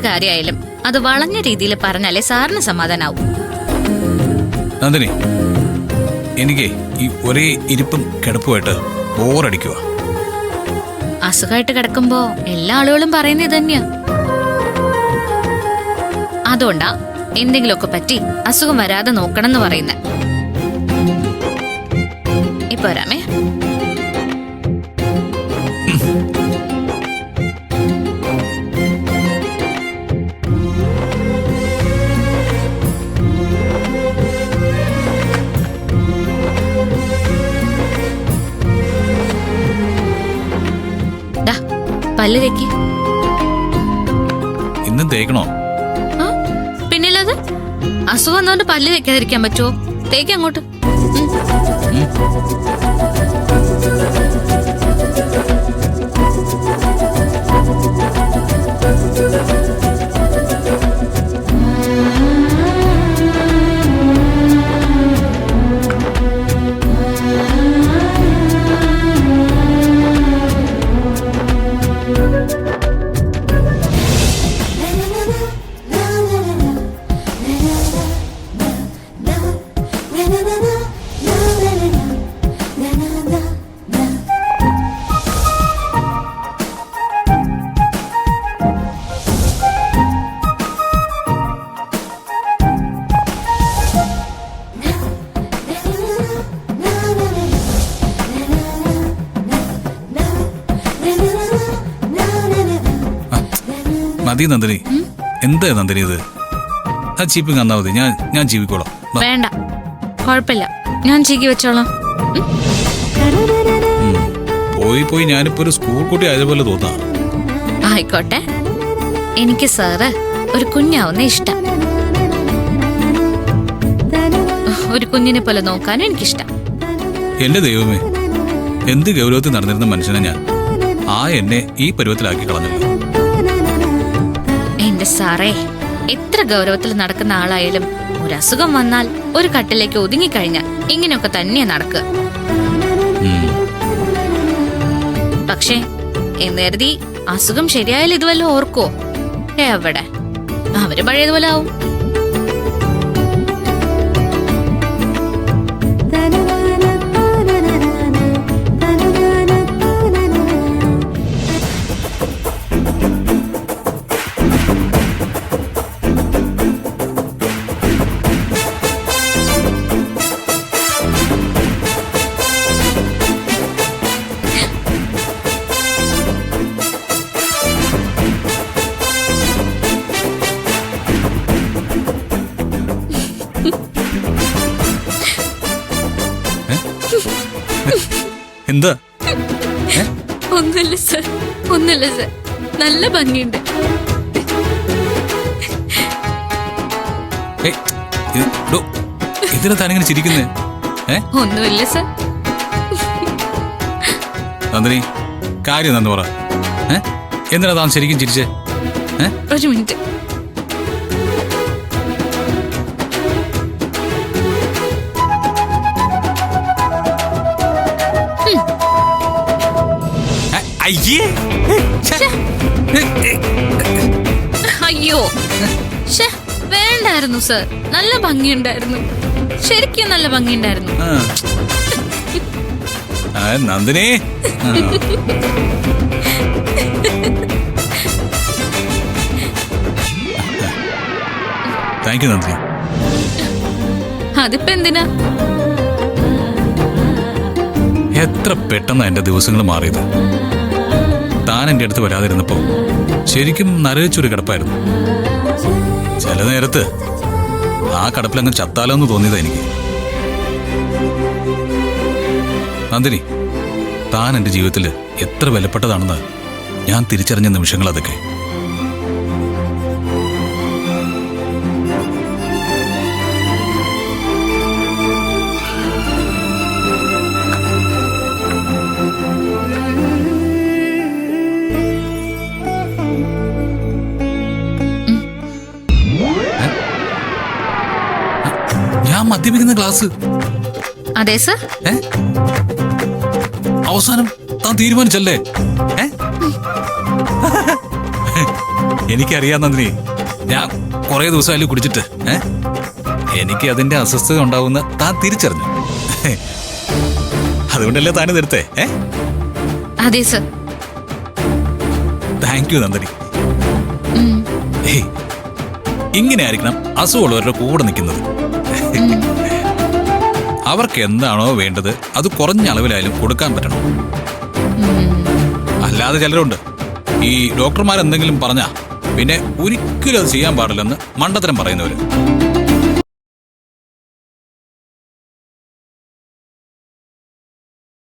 കാര്യമായാലും അത് വളഞ്ഞ രീതിയിൽ പറഞ്ഞാലേ സാറിന് സമാധാനാവും. നന്ദിനി, എനിക്ക് ഈ ഒരേ ഇരിപ്പും കിടപ്പുമായിട്ട് ബോറടിക്കുക. അസുഖമായിട്ട് കിടക്കുമ്പോ എല്ലാ ആളുകളും പറയുന്നത് തന്നെയാ. അതുകൊണ്ടാ എന്തെങ്കിലുമൊക്കെ പറ്റി അസുഖം വരാതെ നോക്കണം എന്ന് പറയുന്ന. ഇപ്പൊ വരാമേ. പല്ല് തേക്ക്. ഇന്നും തേക്കണോ? പിന്നില്ലത് അസുഖം എന്നുകൊണ്ട് പല്ല് തേക്കാതിരിക്കാൻ പറ്റുമോ? തേക്ക് അങ്ങോട്ട്. മതി നന്ദിനി. എന്താ നന്ദിനി ഇത്? ആ ചീപ്പിങ് തന്നാ മതി, ഞാൻ ജീവിക്കോളാം. വേണ്ട, കുഴപ്പമില്ല, ഞാൻ ചീക്കി വെച്ചോളാം. പോയി ഞാനിപ്പോ ഒരു സ്കൂൾ കുട്ടി ആയതുപോലെ തോന്നാ. ആയിക്കോട്ടെ, എനിക്ക് സാറ് ഒരു കുഞ്ഞാവുന്ന ഇഷ്ടം. ഒരു കുഞ്ഞിനെ പോലെ നോക്കാനും എനിക്കിഷ്ടം. എന്റെ ദൈവമേ, എന്ത് ഗൗരവത്തിൽ നടന്നിരുന്ന മനുഷ്യനെ ഞാൻ എന്നെ ഈ പരുവത്തിലാക്കി കളഞ്ഞല്ലോ. എന്റെ സാറേ, എത്ര ഗൗരവത്തിൽ നടക്കുന്ന ആളായാലും ഒരു അസുഖം വന്നാൽ ഒരു കട്ടിലേക്ക് ഒതുങ്ങിക്കഴിഞ്ഞാൽ ഇങ്ങനെയൊക്കെ തന്നെയാ നടക്കുക. പക്ഷേ എന്ന് കരുതി അസുഖം ശരിയായാലും ഇതുവല്ല ഓർക്കോ? എവിടെ, അവര് പഴയതുപോലെ ആവും. എന്താ? ഒന്നുമില്ല സർ, ഒന്നുമില്ല സർ, നല്ല ഭംഗിയുണ്ട്. ഇതിനെ താനിങ്ങനെ ചിരിക്കുന്നേ? ഒന്നുമില്ല സർ. നന്ദിനി, കാര്യം എന്താന്ന് പറ. എന്തിനാ താൻ ശരിക്കും ചിരിച്ചേ? ഒരു മിനിറ്റ്. അയ്യോ, വേണ്ടായിരുന്നു സർ, നല്ല ഭംഗിയുണ്ടായിരുന്നു, ശരിക്കും നല്ല ഭംഗിയുണ്ടായിരുന്നു. Nandini, thank you Nandini. അതിപ്പോ എന്തിനാ? എത്ര പെട്ടെന്നാ എന്റെ ദിവസങ്ങൾ മാറിയത്. താൻ എന്റെ അടുത്ത് വരാതിരുന്നപ്പോ ശരിക്കും നരയിച്ചൊരു കിടപ്പായിരുന്നു. ചില നേരത്ത് ആ കിടപ്പിലങ്ങ് ചത്താലോ എന്ന് തോന്നിയതാ എനിക്ക്. നന്ദിനി, താൻ എന്റെ ജീവിതത്തിൽ എത്ര വിലപ്പെട്ടതാണെന്ന് ഞാൻ തിരിച്ചറിഞ്ഞ നിമിഷങ്ങൾ അതൊക്കെ. മദ്യപിക്കുന്ന ക്ലാസ്? അതെ സർ. അവസാനം താൻ തീരുമാനിച്ചല്ലേ? എനിക്കറിയാം നന്ദിനി, ഞാൻ കുറെ ദിവസമായാലും കുടിച്ചിട്ട് എനിക്ക് അതിന്റെ അസ്വസ്ഥത ഉണ്ടാവുന്ന താൻ തിരിച്ചറിഞ്ഞു. അതുകൊണ്ടല്ലേ താൻ നിർത്തേ? അതെ സർ. Thank you Nandini. ഇങ്ങനെ ആയിരിക്കണം അസുഖമുള്ളവരുടെ കൂടെ നിൽക്കുന്നത്. അവർക്ക് എന്താണോ വേണ്ടത് അത് കുറഞ്ഞ അളവിലായാലും കൊടുക്കാൻ പറ്റണം. അല്ലാതെ ചിലരുണ്ട്, ഈ ഡോക്ടർമാരെന്തെങ്കിലും പറഞ്ഞാ പിന്നെ ഒരിക്കലും അത് ചെയ്യാൻ പാടില്ലെന്ന് മണ്ടത്തരം പറയുന്നവര്.